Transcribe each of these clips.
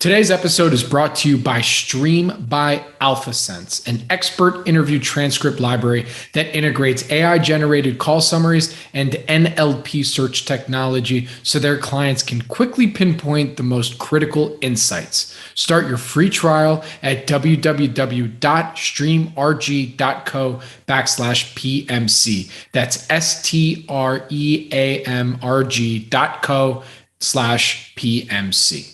Today's episode is brought to you by Stream by AlphaSense, an expert interview transcript library that integrates AI-generated call summaries and NLP search technology so their clients can quickly pinpoint the most critical insights. Start your free trial at www.streamrg.co/PMC. That's STREAMRG.co/PMC.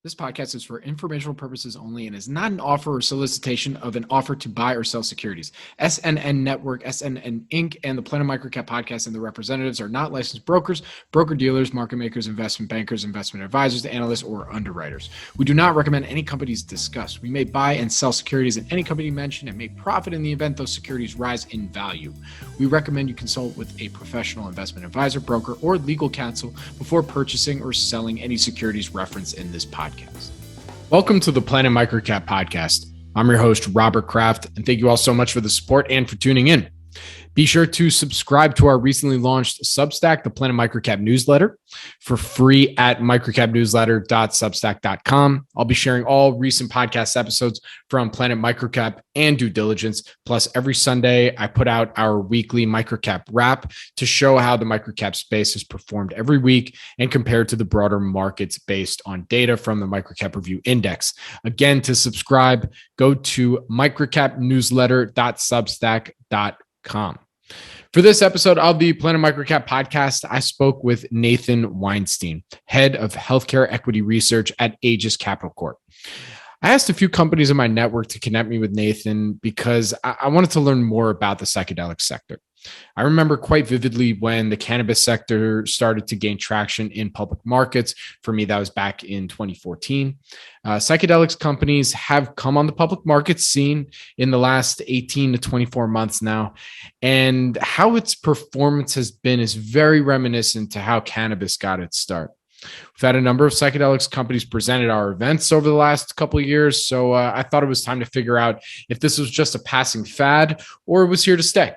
This podcast is for informational purposes only and is not an offer or solicitation of an offer to buy or sell securities. SNN Network, SNN Inc., and the Planet MicroCap Podcast and the representatives are not licensed brokers, broker-dealers, market makers, investment bankers, investment advisors, analysts, or underwriters. We do not recommend any companies discussed. We may buy and sell securities in any company mentioned and may profit in the event those securities rise in value. We recommend you consult with a professional investment advisor, broker, or legal counsel before purchasing or selling any securities referenced in this podcast. Welcome to the Planet MicroCap Podcast. I'm your host, Robert Kraft, and thank you all so much for the support and for tuning in. Be sure to subscribe to our recently launched Substack, the Planet MicroCap newsletter, for free at microcapnewsletter.substack.com. I'll be sharing all recent podcast episodes from Planet MicroCap and Due Diligence. Plus, every Sunday, I put out our weekly MicroCap wrap to show how the microcap space has performed every week and compared to the broader markets based on data from the MicroCap Review Index. Again, to subscribe, go to microcapnewsletter.substack.com. For this episode of the Planet MicroCap Podcast, I spoke with Nathan Weinstein, head of healthcare equity research at Aegis Capital Corp. I asked a few companies in my network to connect me with Nathan because I wanted to learn more about the psychedelics sector. I remember quite vividly when the cannabis sector started to gain traction in public markets. For me, that was back in 2014. Psychedelics companies have come on the public market scene in the last 18 to 24 months now, and how its performance has been is very reminiscent to how cannabis got its start. We've had a number of psychedelics companies present at our events over the last couple of years, so I thought it was time to figure out if this was just a passing fad or it was here to stay.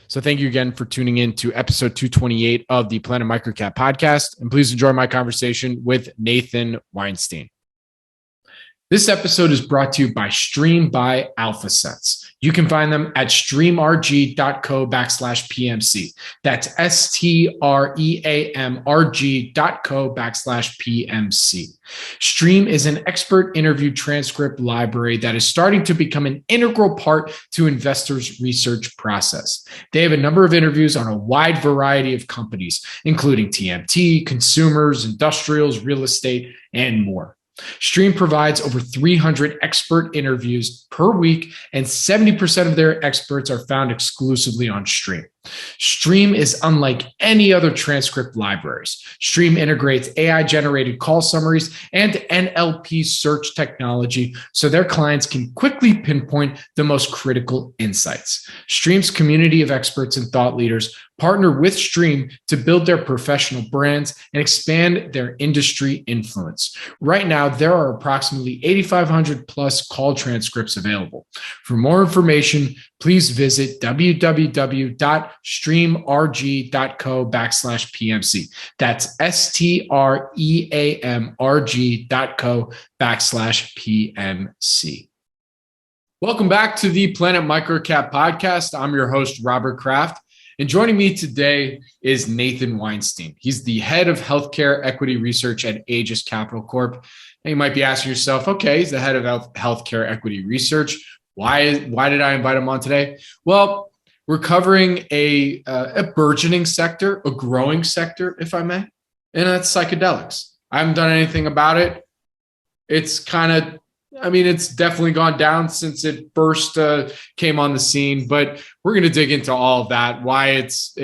So thank you again for tuning in to episode 228 of the Planet MicroCap Podcast, and please enjoy my conversation with Nathan Weinstein. This episode is brought to you by Stream by AlphaSense. You can find them at streamrg.co/PMC. That's STREAMRG.co/PMC. Stream is an expert interview transcript library that is starting to become an integral part to investors' research process. They have a number of interviews on a wide variety of companies, including TMT, consumers, industrials, real estate, and more. Stream provides over 300 expert interviews per week, and 70% of their experts are found exclusively on Stream. Stream is unlike any other transcript libraries. Stream integrates AI-generated call summaries and NLP search technology so their clients can quickly pinpoint the most critical insights. Stream's community of experts and thought leaders partner with Stream to build their professional brands and expand their industry influence. Right now, there are approximately 8,500 plus call transcripts available. For more information, please visit www.streamrg.co/PMC. That's STREAMRG.co/PMC. Welcome back to the Planet MicroCap Podcast. I'm your host, Robert Kraft. And joining me today is Nathan Weinstein. He's the head of healthcare equity research at Aegis Capital Corp. And you might be asking yourself, okay, he's the head of healthcare equity research. Why did I invite him on today? Well, we're covering a burgeoning sector, a growing sector, if I may, and that's psychedelics. I haven't done anything about it. It's definitely gone down since it first came on the scene, but we're going to dig into all of that, why it's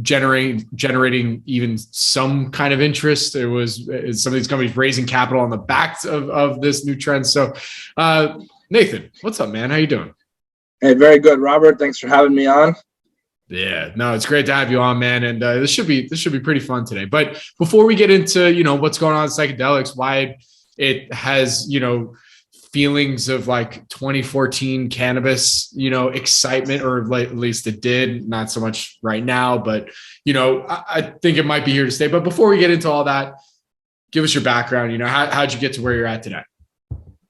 generating even some kind of interest. It was some of these companies raising capital on the backs of this new trend. So, Nathan, what's up, man? How you doing? Hey, very good, Robert. Thanks for having me on. Yeah, no, it's great to have you on, man. And this should be pretty fun today. But before we get into, what's going on with psychedelics, why it has, feelings of like 2014 cannabis, excitement, or at least it did, not so much right now, but, I think it might be here to stay. But before we get into all that, give us your background. How'd you get to where you're at today?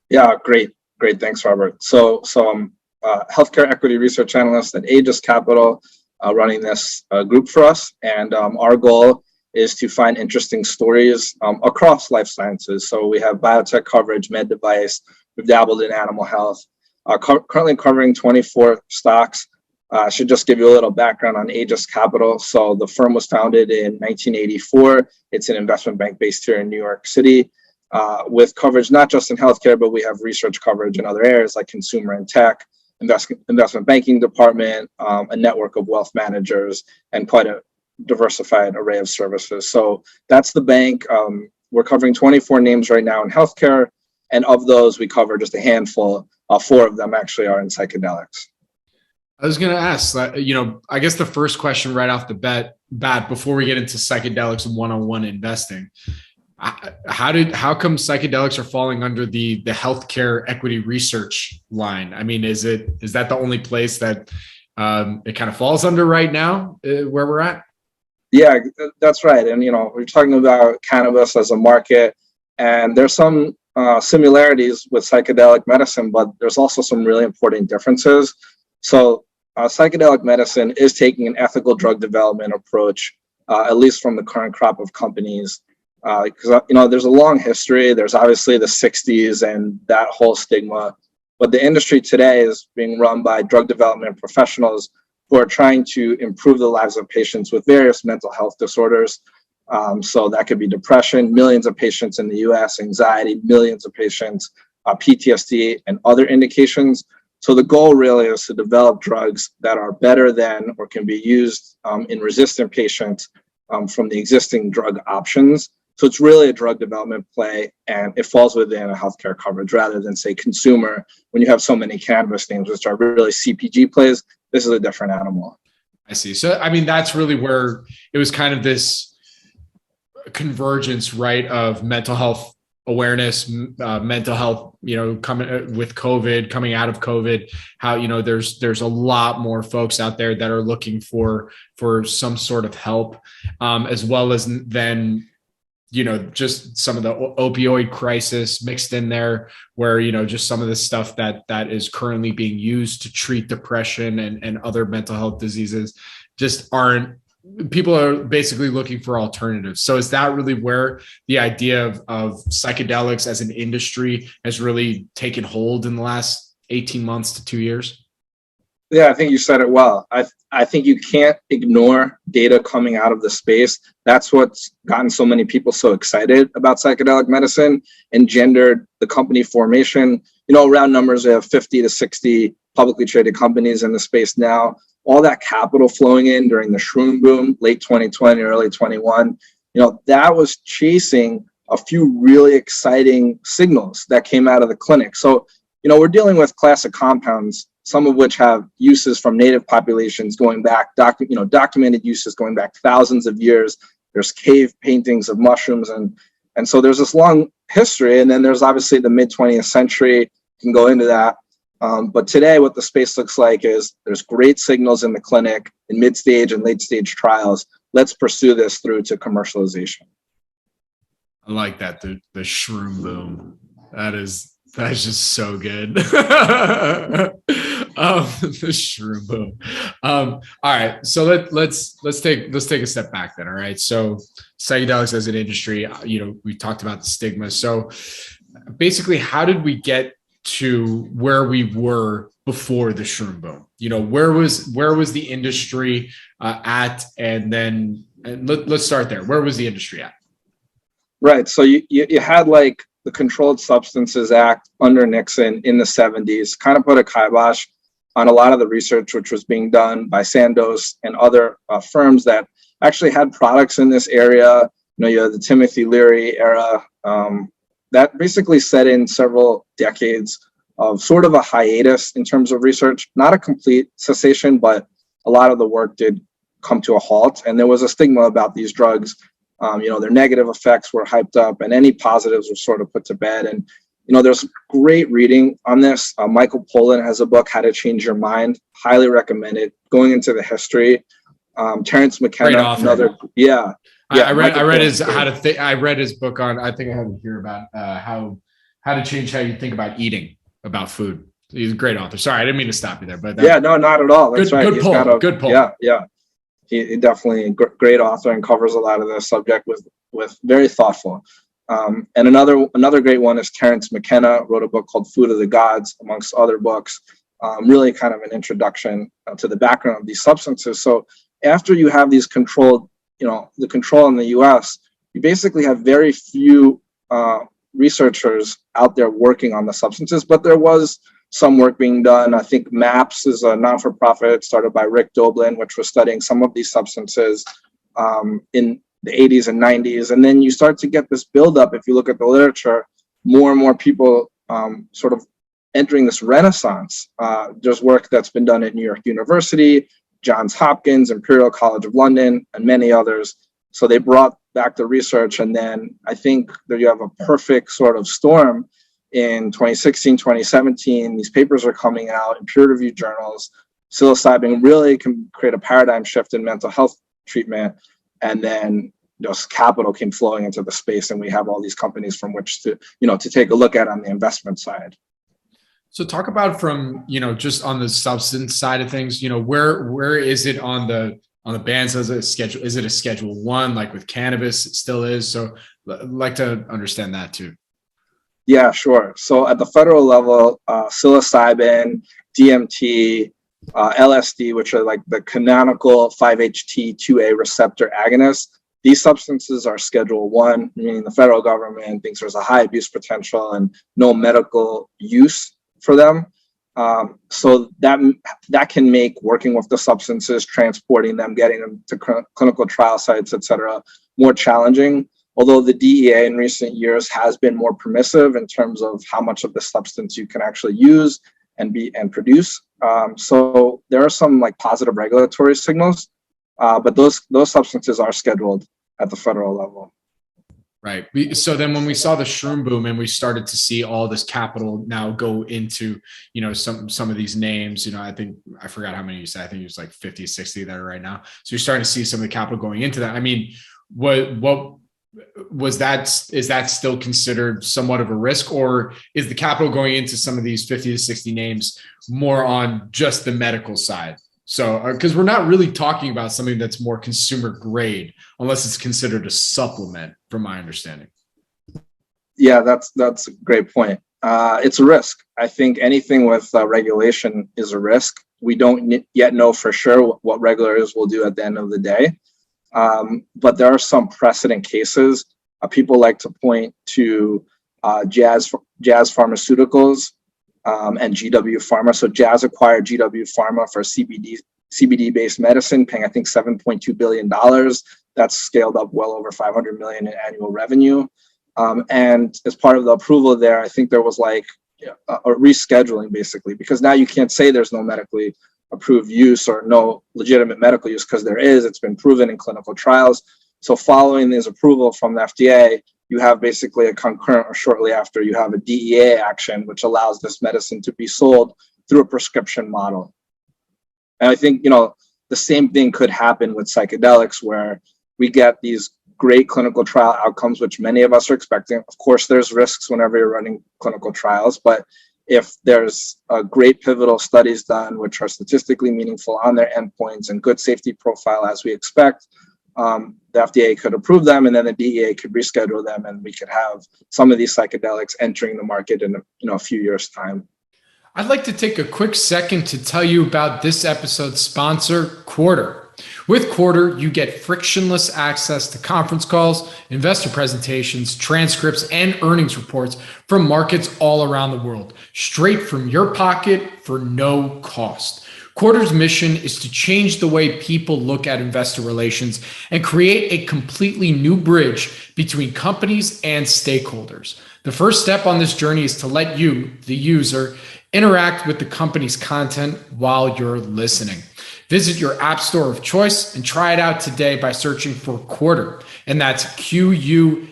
Yeah, great. Thanks, Robert. So I'm a healthcare equity research analyst at Aegis Capital, running this group for us. And our goal is to find interesting stories across life sciences. So we have biotech coverage, med device, we've dabbled in animal health, currently covering 24 stocks. I should just give you a little background on Aegis Capital. So the firm was founded in 1984. It's an investment bank based here in New York City, with coverage not just in healthcare, but we have research coverage in other areas like consumer and tech, investment banking department, a network of wealth managers, and quite a diversified array of services. So that's the bank. We're covering 24 names right now in healthcare, and of those we cover just a handful. 4 of them actually are in psychedelics. I was going to ask, I guess the first question right off the bat before we get into psychedelics and one-on-one investing, how come psychedelics are falling under the healthcare equity research line? I mean, is that the only place that it kind of falls under right now, where we're at? Yeah, that's right. And we're talking about cannabis as a market, and there's some similarities with psychedelic medicine, but there's also some really important differences. So psychedelic medicine is taking an ethical drug development approach, at least from the current crop of companies. Because there's a long history. There's obviously the 60s and that whole stigma, but the industry today is being run by drug development professionals who are trying to improve the lives of patients with various mental health disorders. So that could be depression, millions of patients in the US, anxiety, millions of patients, PTSD, and other indications. So the goal really is to develop drugs that are better than or can be used in resistant patients from the existing drug options. So it's really a drug development play, and it falls within a healthcare coverage rather than, say, consumer. When you have so many cannabis names, which are really CPG plays, this is a different animal. I see. So, I mean, that's really where it was kind of this convergence, right, of mental health awareness, mental health, coming with COVID, coming out of COVID, how, there's a lot more folks out there that are looking for some sort of help, as well as then, just some of the opioid crisis mixed in there where, just some of the stuff that is currently being used to treat depression and other mental health diseases just people are basically looking for alternatives. So is that really where the idea of psychedelics as an industry has really taken hold in the last 18 months to 2 years? Yeah, I think you said it well. I think you can't ignore data coming out of the space. That's what's gotten so many people so excited about psychedelic medicine, engendered the company formation. Around numbers, we have 50 to 60 publicly traded companies in the space now. All that capital flowing in during the shroom boom, late 2020, early 21, that was chasing a few really exciting signals that came out of the clinic. So, we're dealing with classic compounds, some of which have uses from native populations going back, documented uses going back thousands of years. There's cave paintings of mushrooms, and so there's this long history. And then there's obviously the mid 20th century. You can go into that. But today, what the space looks like is there's great signals in the clinic, in mid-stage and late-stage trials. Let's pursue this through to commercialization. I like that, the shroom boom. That's just so good. The shroom boom. All right, so let's take a step back then. All right, so psychedelics as an industry, we talked about the stigma. So basically, how did we get to where we were before the shroom boom? Where was the industry at, and let's start there. Where was the industry at? Right. So you had like the Controlled Substances Act under Nixon in the 70s, kind of put a kibosh on a lot of the research which was being done by Sandoz and other firms that actually had products in this area. You had the Timothy Leary era. That basically set in several decades of sort of a hiatus in terms of research, not a complete cessation, but a lot of the work did come to a halt. And there was a stigma about these drugs. Their negative effects were hyped up and any positives were sort of put to bed. And, there's great reading on this. Michael Pollan has a book, How to Change Your Mind. Highly recommend it. Going into the history. Terence McKenna, Yeah, I read his Michael. how to think. I read his book on. I think I have it here about how to change how you think about eating, about food. He's a great author. Sorry, I didn't mean to stop you there, but Yeah, no, not at all. That's good, right. good He's pull. got a Good pull. Yeah. He definitely great author and covers a lot of the subject with very thoughtful. And another great one is Terence Mckenna, wrote a book called Food of the Gods, amongst other books. Really kind of an introduction to the background of these substances. So after you have these controlled, the control in the U.S., you basically have very few researchers out there working on the substances, but there was some work being done. I think MAPS is a non-for-profit started by Rick Doblin, which was studying some of these substances in the 80s and 90s. And then you start to get this buildup. If you look at the literature, more and more people sort of entering this renaissance. There's work that's been done at New York University, Johns Hopkins, Imperial College of London, and many others. So they brought back the research, and then I think that you have a perfect sort of storm in 2016, 2017. These papers are coming out in peer-reviewed journals. Psilocybin really can create a paradigm shift in mental health treatment, and then just capital came flowing into the space, and we have all these companies from which to take a look at on the investment side. So talk about from, just on the substance side of things, where is it on the bans? Is it a schedule 1, like with cannabis? It still is. So I'd like to understand that too. Yeah, sure. So at the federal level, psilocybin, DMT, LSD, which are like the canonical 5-HT2A receptor agonists, these substances are Schedule 1, meaning the federal government thinks there's a high abuse potential and no medical use for them. So that can make working with the substances, transporting them, getting them to clinical trial sites, et cetera, more challenging. Although the DEA in recent years has been more permissive in terms of how much of the substance you can actually use and produce. So there are some like positive regulatory signals, but those substances are scheduled at the federal level. Right. So then when we saw the shroom boom and we started to see all this capital now go into, some of these names, I think, I forgot how many you said. I think it was like 50, 60 there right now. So you're starting to see some of the capital going into that. I mean, what was that? Is that still considered somewhat of a risk, or is the capital going into some of these 50 to 60 names more on just the medical side? So, because we're not really talking about something that's more consumer grade, unless it's considered a supplement, from my understanding. Yeah, that's a great point. It's a risk. I think anything with regulation is a risk. We don't yet know for sure what regulators will do at the end of the day. But there are some precedent cases. People like to point to Jazz Pharmaceuticals and GW Pharma. So Jazz acquired GW Pharma for CBD-based medicine, paying, I think, $7.2 billion. That's scaled up well over $500 million in annual revenue. And as part of the approval there, I think there was like a rescheduling, basically, because now you can't say there's no medically approved use or no legitimate medical use, because there is. It's been proven in clinical trials. So following this approval from the FDA, you have basically a concurrent or shortly after, you have a DEA action, which allows this medicine to be sold through a prescription model. And I think, the same thing could happen with psychedelics, where we get these great clinical trial outcomes, which many of us are expecting. Of course, there's risks whenever you're running clinical trials, but if there's great pivotal studies done, which are statistically meaningful on their endpoints and good safety profile as we expect, the FDA could approve them, and then the DEA could reschedule them, and we could have some of these psychedelics entering the market in a few years' time. I'd like to take a quick second to tell you about this episode's sponsor, Quarter. With Quarter, you get frictionless access to conference calls, investor presentations, transcripts, and earnings reports from markets all around the world, straight from your pocket for no cost. Quarter's mission is to change the way people look at investor relations and create a completely new bridge between companies and stakeholders. The first step on this journey is to let you, the user, interact with the company's content while you're listening. Visit your app store of choice and try it out today by searching for Quarter, and that's Quartr.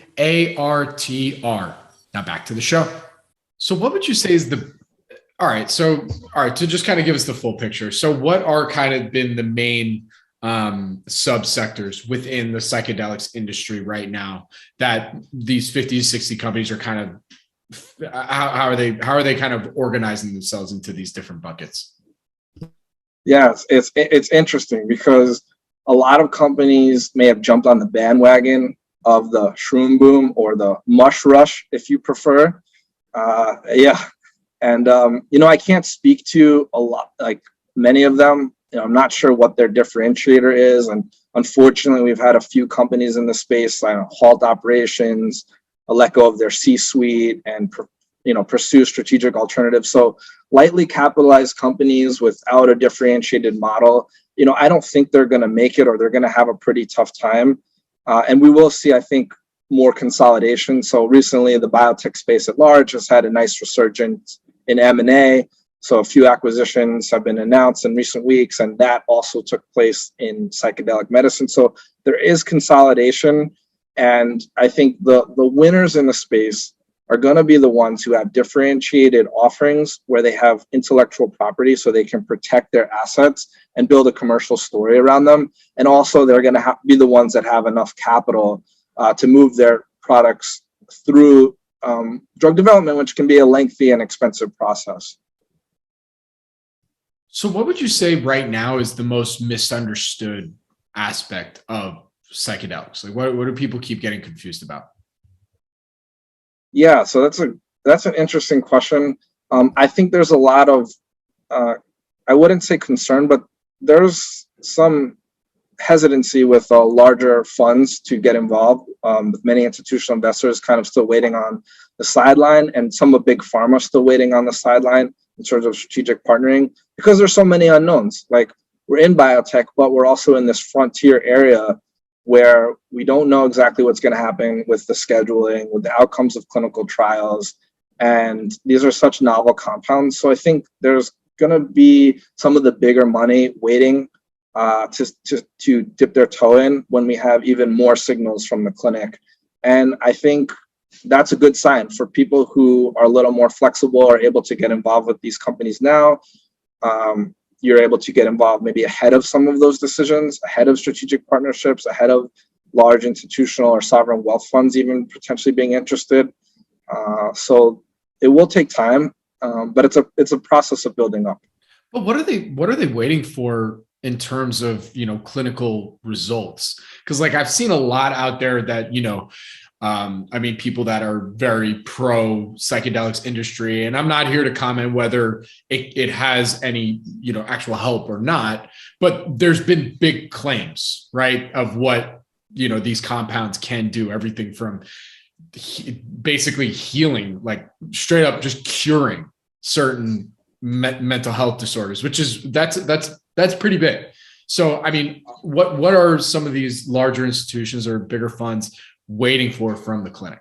Now back to the show. So what would you say is all right, to just kind of give us the full picture. So what are kind of been the main subsectors within the psychedelics industry right now that these 50 to 60 companies are kind of, how are they kind of organizing themselves into these different buckets? Yeah, it's interesting because a lot of companies may have jumped on the bandwagon of the shroom boom or the mush rush, if you prefer. Yeah, and I can't speak to a lot, like many of them. I'm not sure what their differentiator is, and unfortunately, we've had a few companies in the space halt operations, let go of their C-suite, and pursue strategic alternatives. So lightly capitalized companies without a differentiated model, I don't think they're going to make it, or they're going to have a pretty tough time. And we will see, I think, more consolidation. So recently, the biotech space at large has had a nice resurgence in M&A. So a few acquisitions have been announced in recent weeks, and that also took place in psychedelic medicine. So there is consolidation, and I think the winners in the space are going to be the ones who have differentiated offerings where they have intellectual property so they can protect their assets and build a commercial story around them. And also they're going to be the ones that have enough capital to move their products through drug development, which can be a lengthy and expensive process. So what would you say right now is the most misunderstood aspect of psychedelics? Like what do people keep getting confused about? Yeah, so that's an interesting question. I think there's a lot of, I wouldn't say concern, but there's some hesitancy with larger funds to get involved. With many institutional investors kind of still waiting on the sideline, and some of big pharma still waiting on the sideline in terms of strategic partnering, because there's so many unknowns. Like, we're in biotech, but we're also in this frontier area where we don't know exactly what's going to happen with the scheduling, with the outcomes of clinical trials. And these are such novel compounds. So I think there's going to be some of the bigger money waiting to dip their toe in when we have even more signals from the clinic. And I think that's a good sign for people who are a little more flexible, or able to get involved with these companies now. You're able to get involved maybe ahead of some of those decisions, ahead of strategic partnerships, ahead of large institutional or sovereign wealth funds even potentially being interested. So it will take time, but it's a process of building up. But what are they waiting for in terms of, clinical results? Because like I've seen a lot out there that, people that are very pro psychedelics industry, and I'm not here to comment whether it has any, actual help or not, but there's been big claims, right, of what, these compounds can do, everything from basically healing, like straight up just curing certain mental health disorders, which is, that's pretty big. So, what are some of these larger institutions or bigger funds waiting for from the clinic?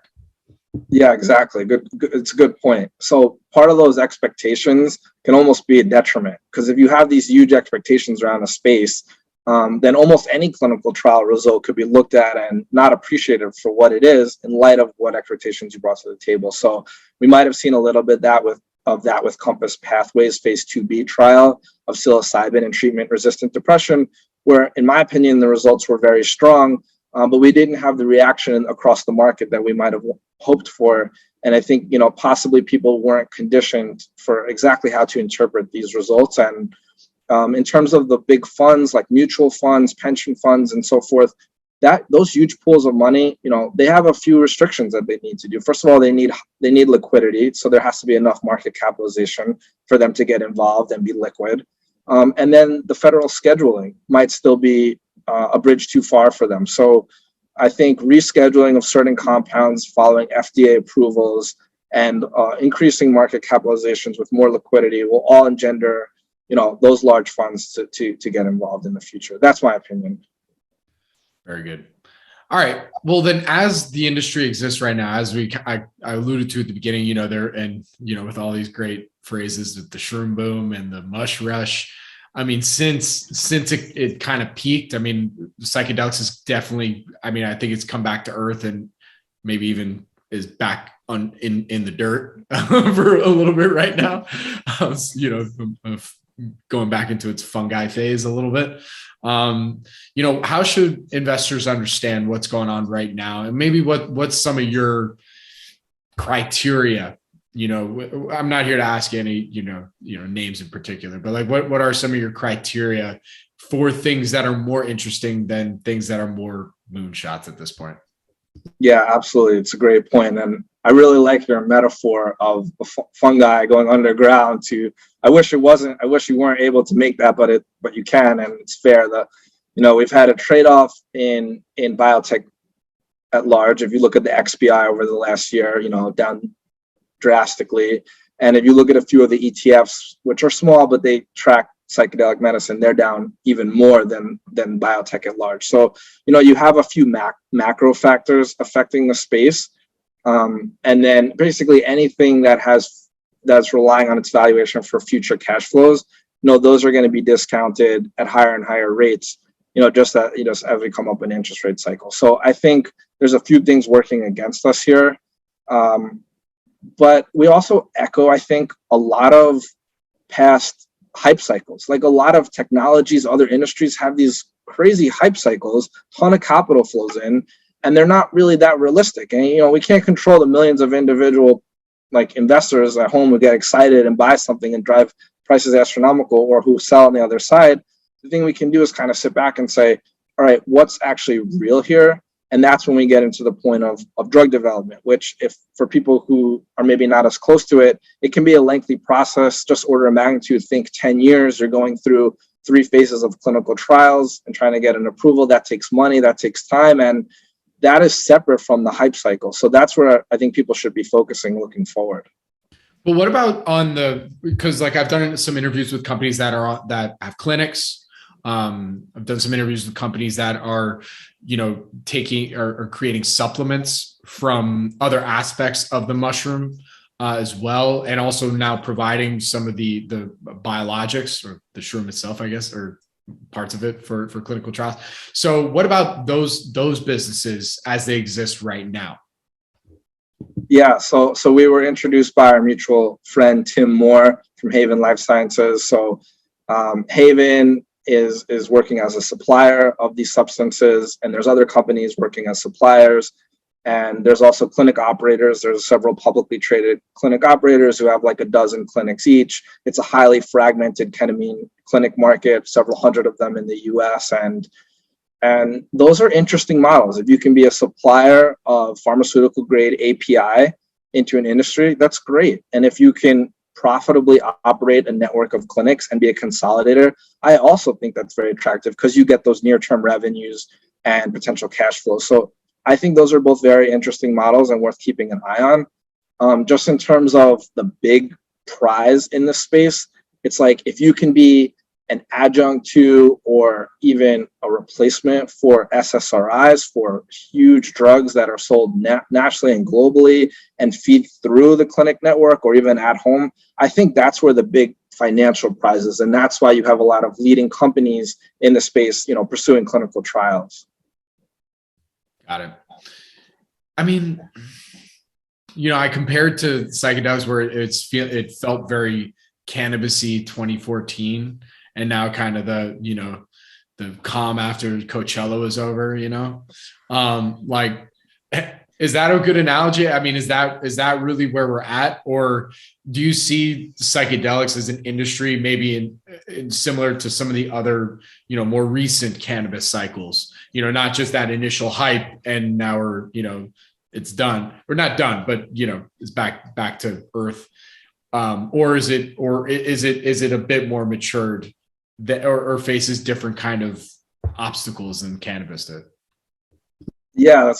Yeah, exactly. Good. It's a good point. So part of those expectations can almost be a detriment, because if you have these huge expectations around a space, then almost any clinical trial result could be looked at and not appreciated for what it is in light of what expectations you brought to the table. So we might have seen a little bit of that with Compass Pathways phase 2b trial of psilocybin in treatment-resistant depression, where, in my opinion, the results were very strong, but we didn't have the reaction across the market that we might have hoped for. And I think, possibly people weren't conditioned for exactly how to interpret these results. And in terms of the big funds like mutual funds, pension funds, and so forth, that those huge pools of money, they have a few restrictions that they need to do. First of all, they need liquidity. So there has to be enough market capitalization for them to get involved and be liquid. And then the federal scheduling might still be a bridge too far for them. So I think rescheduling of certain compounds following FDA approvals and increasing market capitalizations with more liquidity will all engender, those large funds to get involved in the future. That's my opinion. Very good. All right. Well, then, as the industry exists right now, as I alluded to at the beginning, with all these great phrases with the shroom boom and the mush rush, since it kind of peaked, psychedelics is definitely, I think it's come back to earth and maybe even is back in the dirt for a little bit right now, going back into its fungi phase a little bit. How should investors understand what's going on right now, and maybe what's some of your criteria? I'm not here to ask you any, names in particular, but like, what are some of your criteria for things that are more interesting than things that are more moonshots at this point? Yeah, absolutely. It's a great point. And I really like your metaphor of fungi going underground to, I wish you weren't able to make that, but you can, and it's fair that, we've had a trade-off in biotech at large. If you look at the XBI over the last year, down drastically. And if you look at a few of the ETFs, which are small, but they track psychedelic medicine, they're down even more than biotech at large. So, you have a few macro factors affecting the space. And then basically anything that's relying on its valuation for future cash flows, those are going to be discounted at higher and higher rates, just as we come up in interest rate cycle. So I think there's a few things working against us here. But we also echo, I think, a lot of past hype cycles. Like a lot of technologies, other industries have these crazy hype cycles, ton of capital flows in, and they're not really that realistic. And, we can't control the millions of individual investors at home who get excited and buy something and drive prices astronomical, or who sell on the other side. The thing we can do is kind of sit back and say, all right, what's actually real here? And that's when we get into the point of drug development, which, if for people who are maybe not as close to it, it can be a lengthy process. Just order of magnitude, think 10 years. You're going through 3 phases of clinical trials and trying to get an approval. That takes money, that takes time, and that is separate from the hype cycle. So that's where I think people should be focusing looking forward. Well, what about because I've done some interviews with companies that have clinics. I've done some interviews with companies that are, taking or creating supplements from other aspects of the mushroom as well, and also now providing some of the biologics or the shroom itself, I guess, or parts of it for clinical trials. So, what about those businesses as they exist right now? Yeah, so we were introduced by our mutual friend Tim Moore from Haven Life Sciences. So Haven is working as a supplier of these substances, and there's other companies working as suppliers, and there's also clinic operators. There's several publicly traded clinic operators who have like a dozen clinics each. It's a highly fragmented ketamine clinic market, several hundred of them in the US, and those are interesting models. If you can be a supplier of pharmaceutical grade API into an industry, that's great. And if you can profitably operate a network of clinics and be a consolidator, I also think that's very attractive, because you get those near-term revenues and potential cash flow. So I think those are both very interesting models and worth keeping an eye on. Just in terms of the big prize in this space, it's like if you can be an adjunct to or even a replacement for SSRIs, for huge drugs that are sold nationally and globally and feed through the clinic network or even at home, I think that's where the big financial prize is. And that's why you have a lot of leading companies in the space, pursuing clinical trials. Got it. I mean, I compared to psychedelics where it felt very cannabis-y 2014. And now kind of the calm after Coachella was over, is that a good analogy? I mean, is that really where we're at? Or do you see psychedelics as an industry, maybe in similar to some of the other, more recent cannabis cycles, not just that initial hype and now we're, it's done, or not done, but, it's back to earth. Or is it a bit more matured or faces different kind of obstacles than cannabis did? Yeah,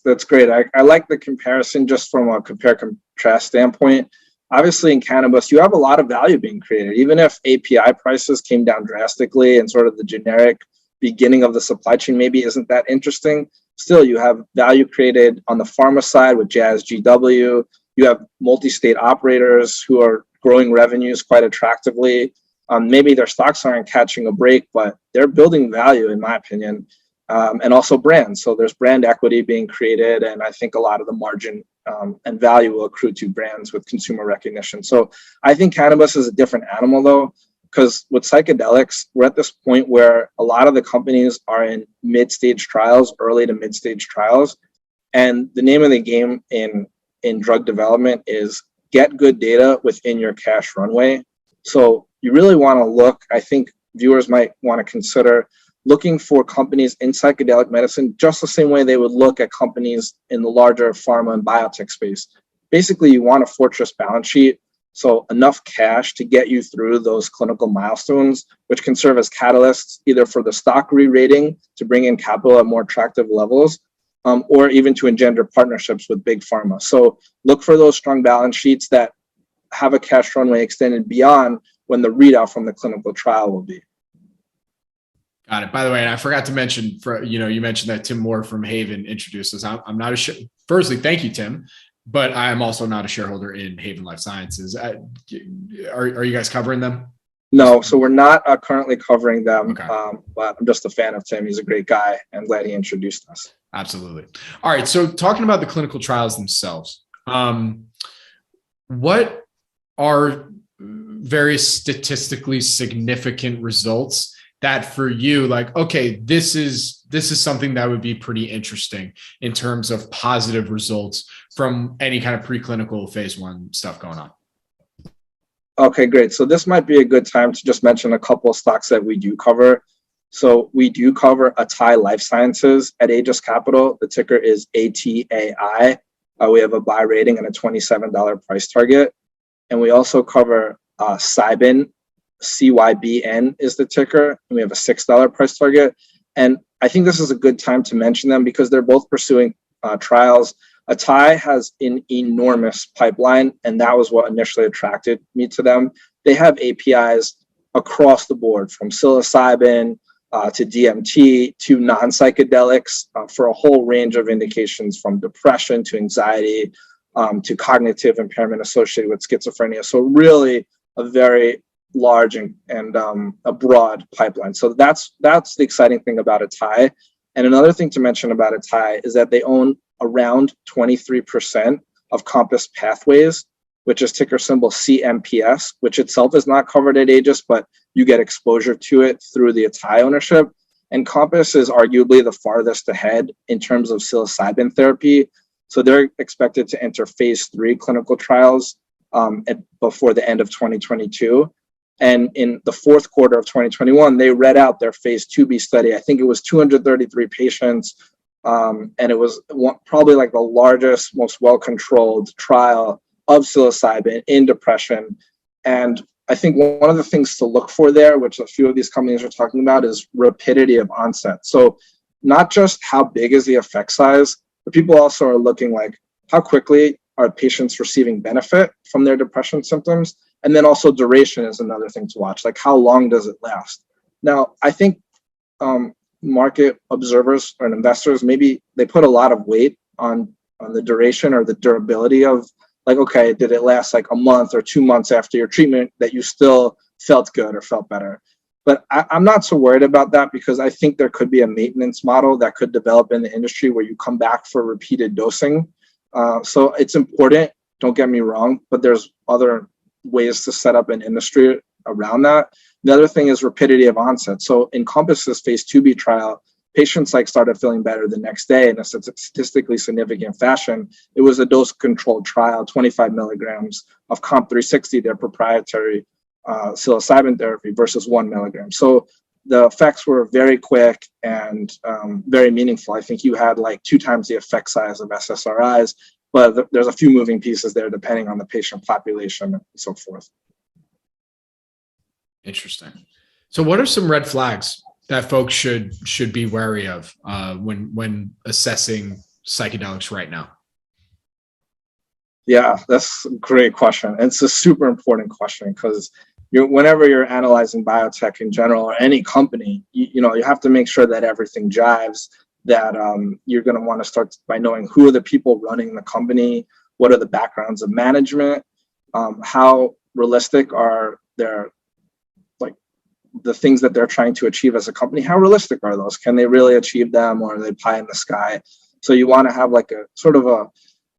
that's great. I like the comparison just from a compare-contrast standpoint. Obviously, in cannabis, you have a lot of value being created. Even if API prices came down drastically and sort of the generic beginning of the supply chain maybe isn't that interesting, still you have value created on the pharma side with Jazz GW. You have multi-state operators who are growing revenues quite attractively. Maybe their stocks aren't catching a break, but they're building value, in my opinion, and also brands. So there's brand equity being created, and I think a lot of the margin and value will accrue to brands with consumer recognition. So I think cannabis is a different animal, though, because with psychedelics, we're at this point where a lot of the companies are in mid-stage trials, early to mid-stage trials. And the name of the game in drug development is get good data within your cash runway. So you really want to look, I think viewers might want to consider looking for companies in psychedelic medicine just the same way they would look at companies in the larger pharma and biotech space. Basically, you want a fortress balance sheet, so enough cash to get you through those clinical milestones, which can serve as catalysts either for the stock re-rating to bring in capital at more attractive levels, or even to engender partnerships with big pharma. So look for those strong balance sheets that have a cash runway extended beyond when the readout from the clinical trial will be. Got it. By the way, and I forgot to mention, you mentioned that Tim Moore from Haven introduced us. I'm not firstly, thank you, Tim, but I'm also not a shareholder in Haven Life Sciences. Are you guys covering them? No, so we're not currently covering them, okay. But I'm just a fan of Tim. He's a great guy, and glad he introduced us. Absolutely. All right. So talking about the clinical trials themselves, what are various statistically significant results that for you, like, okay, this is something that would be pretty interesting in terms of positive results from any kind of preclinical phase 1 stuff going on? Okay, great. So this might be a good time to just mention a couple of stocks that we do cover. So we do cover Atai Life Sciences at Aegis Capital. The ticker is ATAI. We have a buy rating and a $27 price target. And we also cover Cybin, CYBN is the ticker, and we have a $6 price target. And I think this is a good time to mention them because they're both pursuing trials. Atai has an enormous pipeline, and that was what initially attracted me to them. They have APIs across the board, from psilocybin to DMT to non-psychedelics for a whole range of indications, from depression to anxiety to cognitive impairment associated with schizophrenia. So really a very large and a broad pipeline. So that's the exciting thing about Atai. And another thing to mention about Atai is that they own around 23% of Compass Pathways, which is ticker symbol CMPS, which itself is not covered at Aegis, but you get exposure to it through the Atai ownership. And Compass is arguably the farthest ahead in terms of psilocybin therapy. So they're expected to enter phase 3 clinical trials before the end of 2022. And in the fourth quarter of 2021, they read out their phase 2B study. I think it was 233 patients. And it was probably like the largest, most well-controlled trial of psilocybin in depression. And I think one of the things to look for there, which a few of these companies are talking about, is rapidity of onset. So not just how big is the effect size, but people also are looking like how quickly are patients receiving benefit from their depression symptoms. And then also duration is another thing to watch, like how long does it last? Now, I think market observers or investors, maybe they put a lot of weight on the duration or the durability of, like, okay, did it last like a month or 2 months after your treatment that you still felt good or felt better? But I'm not so worried about that because I think there could be a maintenance model that could develop in the industry where you come back for repeated dosing. So it's important, don't get me wrong, but there's other ways to set up an industry around that. The other thing is rapidity of onset. So in Compass's phase 2B trial, patients started feeling better the next day in a statistically significant fashion. It was a dose-controlled trial, 25 milligrams of COMP360, their proprietary psilocybin therapy, versus 1 milligram. So the effects were very quick and very meaningful. I think you had 2 times the effect size of SSRIs, but there's a few moving pieces there depending on the patient population and so forth. Interesting. So what are some red flags that folks should be wary of when assessing psychedelics right now? Yeah, that's a great question. It's a super important question because whenever you're analyzing biotech in general or any company, you have to make sure that everything jives, that you're going to want to start by knowing who are the people running the company, what are the backgrounds of management, how realistic are the things that they're trying to achieve as a company, how realistic are those? Can they really achieve them, or are they pie in the sky? So you want to have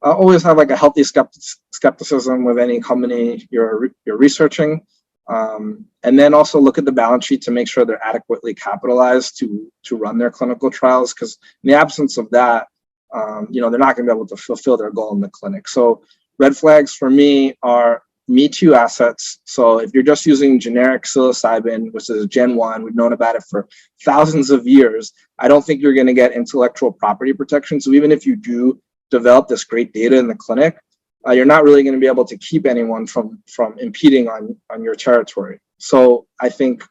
always have a healthy skepticism with any company you're researching. And then also look at the balance sheet to make sure they're adequately capitalized to run their clinical trials, because in the absence of that, they're not going to be able to fulfill their goal in the clinic. So red flags for me are Me Too assets. So if you're just using generic psilocybin, which is Gen 1, we've known about it for thousands of years, I don't think you're going to get intellectual property protection. So even if you do develop this great data in the clinic, you're not really going to be able to keep anyone from impeding on your territory. So I think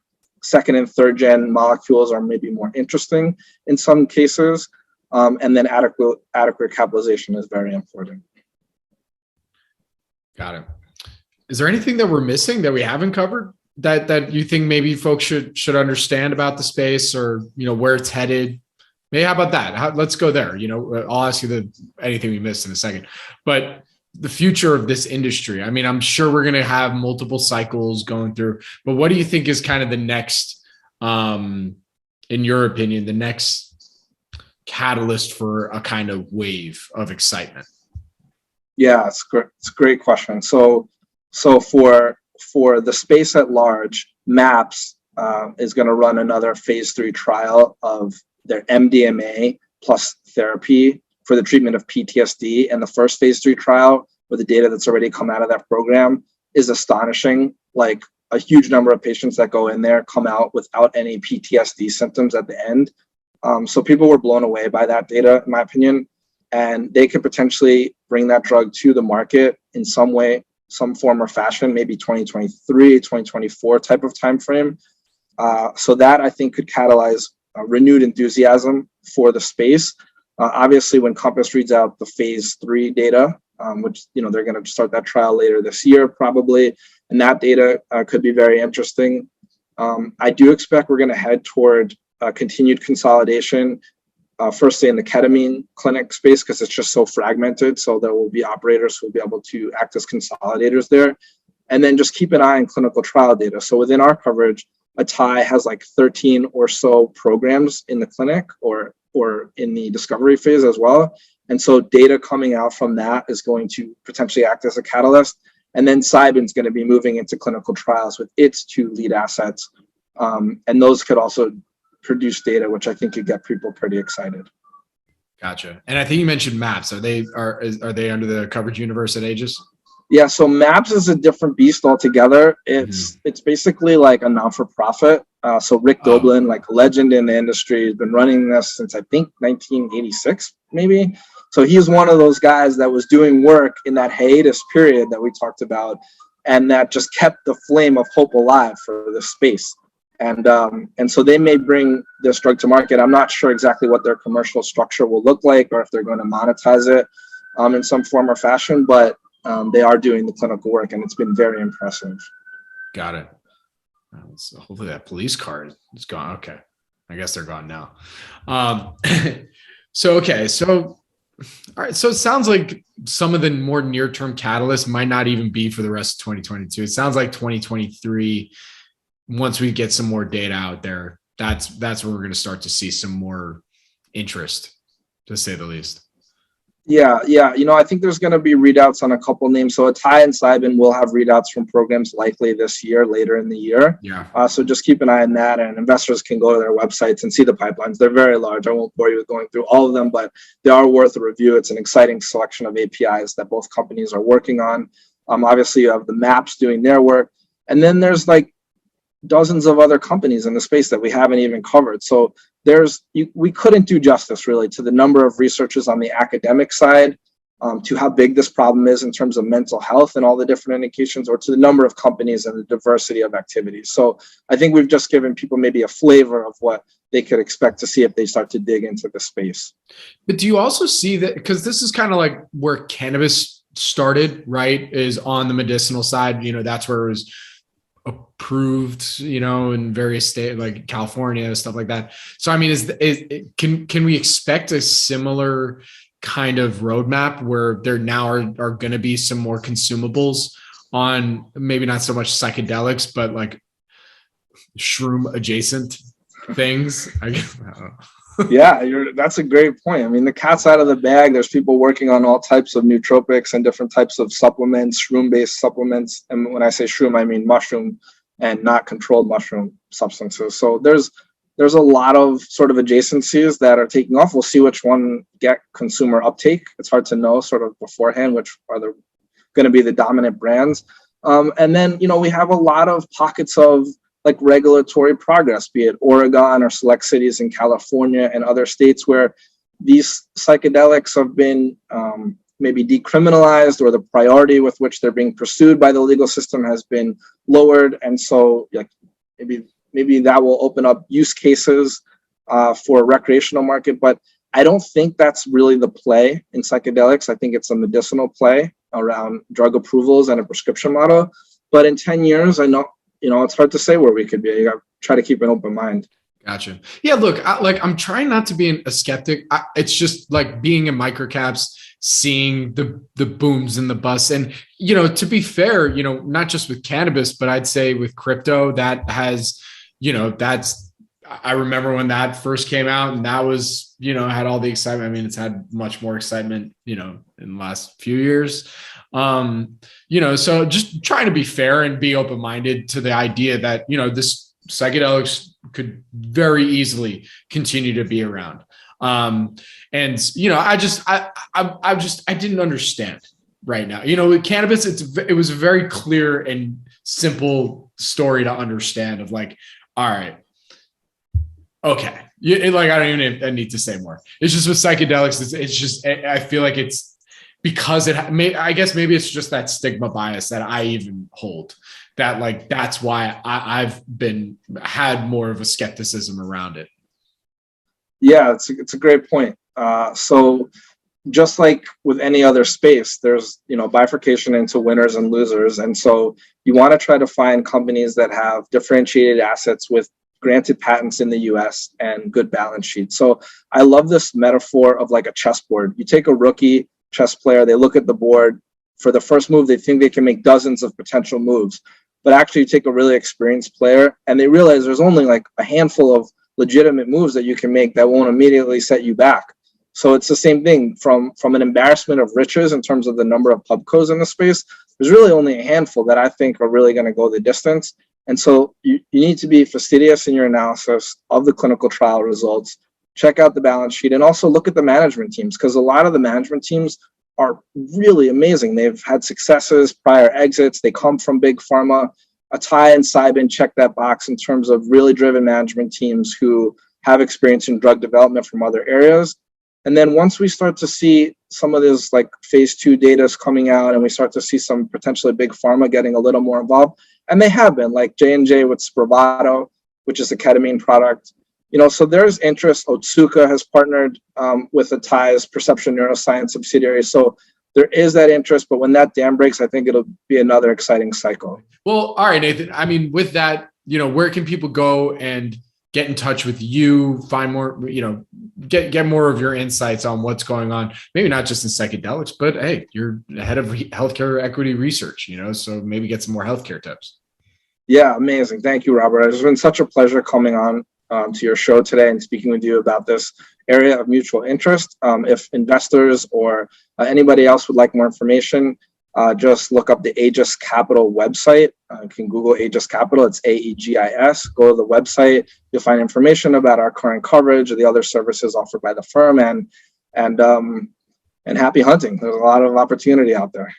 second and third gen molecules are maybe more interesting in some cases. And then adequate capitalization is very important. Got it. Is there anything that we're missing that we haven't covered that you think maybe folks should understand about the space, or where it's headed? Maybe how about that? Let's go there. I'll ask you anything we missed in a second, but the future of this industry. I mean, I'm sure we're going to have multiple cycles going through, but what do you think is kind of the next, in your opinion, the next catalyst for a kind of wave of excitement? Yeah, it's a great question. So for the space at large, MAPS is going to run another phase 3 trial of their MDMA plus therapy for the treatment of PTSD. And the first phase 3 trial, with the data that's already come out of that program, is astonishing. Like, a huge number of patients that go in there come out without any PTSD symptoms at the end. So people were blown away by that data, in my opinion, and they could potentially bring that drug to the market in some way, some form or fashion, maybe 2023, 2024 type of timeframe. So that, I think, could catalyze renewed enthusiasm for the space. Obviously, when Compass reads out the phase 3 data, which they're going to start that trial later this year probably, and that data could be very interesting. I do expect we're going to head toward continued consolidation, firstly in the ketamine clinic space, because it's just so fragmented. So there will be operators who will be able to act as consolidators there. And then just keep an eye on clinical trial data. So within our coverage, Atai has like 13 or so programs in the clinic or in the discovery phase as well. And so data coming out from that is going to potentially act as a catalyst. And then Cybin's going to be moving into clinical trials with its 2 lead assets. And those could also produce data, which I think could get people pretty excited. Gotcha. And I think you mentioned MAPS. Are they under the coverage universe at Aegis? Yeah, so MAPS is a different beast altogether. It's basically like a non-for-profit. So Rick Doblin, like a legend in the industry, has been running this since I think 1986, maybe. So he's one of those guys that was doing work in that hiatus period that we talked about, and that just kept the flame of hope alive for the space. And so they may bring this drug to market. I'm not sure exactly what their commercial structure will look like, or if they're going to monetize it in some form or fashion, but they are doing the clinical work, and it's been very impressive. Got it. So hopefully that police car is gone. Okay. I guess they're gone now. So all right. So it sounds like some of the more near-term catalysts might not even be for the rest of 2022. It sounds like 2023, once we get some more data out there, that's where we're going to start to see some more interest, to say the least. Yeah. I think there's going to be readouts on a couple names. So Atai and Cybin will have readouts from programs likely this year, later in the year. Yeah. So just keep an eye on that, and investors can go to their websites and see the pipelines. They're very large. I won't bore you with going through all of them, but they are worth a review. It's an exciting selection of APIs that both companies are working on. Obviously, you have the MAPS doing their work, and then there's like dozens of other companies in the space that we haven't even covered. So we couldn't do justice really to the number of researchers on the academic side, to how big this problem is in terms of mental health and all the different indications, or to the number of companies and the diversity of activities. So I think we've just given people maybe a flavor of what they could expect to see if they start to dig into the space. But do you also see that, because this is kind of like where cannabis started, right? Is on the medicinal side, that's where it was approved, in various states like California, stuff like that. So, I mean, can we expect a similar kind of roadmap where there now are going to be some more consumables on maybe not so much psychedelics, but like shroom adjacent things? I don't know. Yeah, that's a great point. I mean, the cat's out of the bag. There's people working on all types of nootropics and different types of supplements, shroom-based supplements. And when I say shroom, I mean mushroom and not controlled mushroom substances. So there's a lot of sort of adjacencies that are taking off. We'll see which one get consumer uptake. It's hard to know sort of beforehand which are going to be the dominant brands. And then, we have a lot of pockets of like regulatory progress, be it Oregon or select cities in California and other states where these psychedelics have been maybe decriminalized, or the priority with which they're being pursued by the legal system has been lowered. And so maybe that will open up use cases for a recreational market. But I don't think that's really the play in psychedelics. I think it's a medicinal play around drug approvals and a prescription model. But in 10 years, I know, it's hard to say where we could be. You got to try to keep an open mind. Gotcha. Yeah, look, I'm trying not to be a skeptic. It's just like being in microcaps, seeing the booms and the busts. And, to be fair, not just with cannabis, but I'd say with crypto, that has, I remember when that first came out, and that was, had all the excitement. I mean, it's had much more excitement, in the last few years. So just trying to be fair and be open-minded to the idea that, this psychedelics could very easily continue to be around. I didn't understand right now, with cannabis, it was a very clear and simple story to understand of like, all right, okay. I don't even need to say more. It's just with psychedelics. It's just, I feel like it's because I guess maybe it's just that stigma bias that I even hold, that like, that's why I've had more of a skepticism around it. Yeah, it's a great point. So just like with any other space, there's, bifurcation into winners and losers. And so you want to try to find companies that have differentiated assets with granted patents in the US and good balance sheets. So I love this metaphor of like a chessboard. You take a rookie chess player, they look at the board. For the first move, they think they can make dozens of potential moves. But actually you take a really experienced player and they realize there's only like a handful of legitimate moves that you can make that won't immediately set you back. So it's the same thing from an embarrassment of riches in terms of the number of pubcos in the space. There's really only a handful that I think are really going to go the distance. And so you need to be fastidious in your analysis of the clinical trial results, check out the balance sheet, and also look at the management teams, because a lot of the management teams are really amazing. They've had successes, prior exits. They come from big pharma. Atai and Cybin check that box in terms of really driven management teams who have experience in drug development from other areas. And then once we start to see some of this like phase 2 data is coming out and we start to see some potentially big pharma getting a little more involved, and they have been, like J&J with Spravato, which is a ketamine product. So there's interest. Otsuka has partnered with Atai's Perception Neuroscience subsidiary. So there is that interest, but when that dam breaks, I think it'll be another exciting cycle. Well, all right, Nathan. I mean, with that, where can people go and get in touch with you, find more, get more of your insights on what's going on, maybe not just in psychedelics, but hey, you're the head of healthcare equity research, so maybe get some more healthcare tips. Yeah, amazing. Thank you, Robert. It's been such a pleasure coming on to your show today and speaking with you about this area of mutual interest. If investors or anybody else would like more information, just look up the Aegis Capital website. You can Google Aegis Capital. It's AEGIS. Go to the website. You'll find information about our current coverage of the other services offered by the firm, and happy hunting. There's a lot of opportunity out there.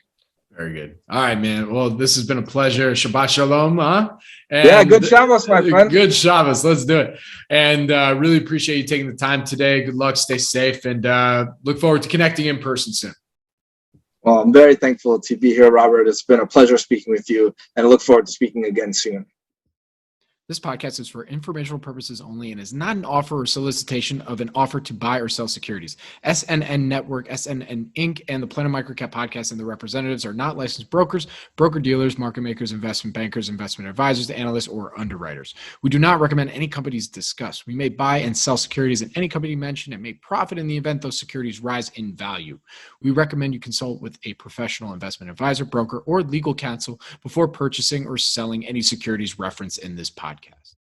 Very good. All right, man. Well, this has been a pleasure. Shabbat shalom, huh? And yeah, good Shabbos, my friend. Good Shabbos. Let's do it. And really appreciate you taking the time today. Good luck. Stay safe, and look forward to connecting in person soon. Well, I'm very thankful to be here, Robert. It's been a pleasure speaking with you, and I look forward to speaking again soon. This podcast is for informational purposes only and is not an offer or solicitation of an offer to buy or sell securities. SNN Network, SNN Inc., and the Planet MicroCap Podcast and the representatives are not licensed brokers, broker-dealers, market makers, investment bankers, investment advisors, analysts, or underwriters. We do not recommend any companies discussed. We may buy and sell securities in any company mentioned and may profit in the event those securities rise in value. We recommend you consult with a professional investment advisor, broker, or legal counsel before purchasing or selling any securities referenced in this podcast.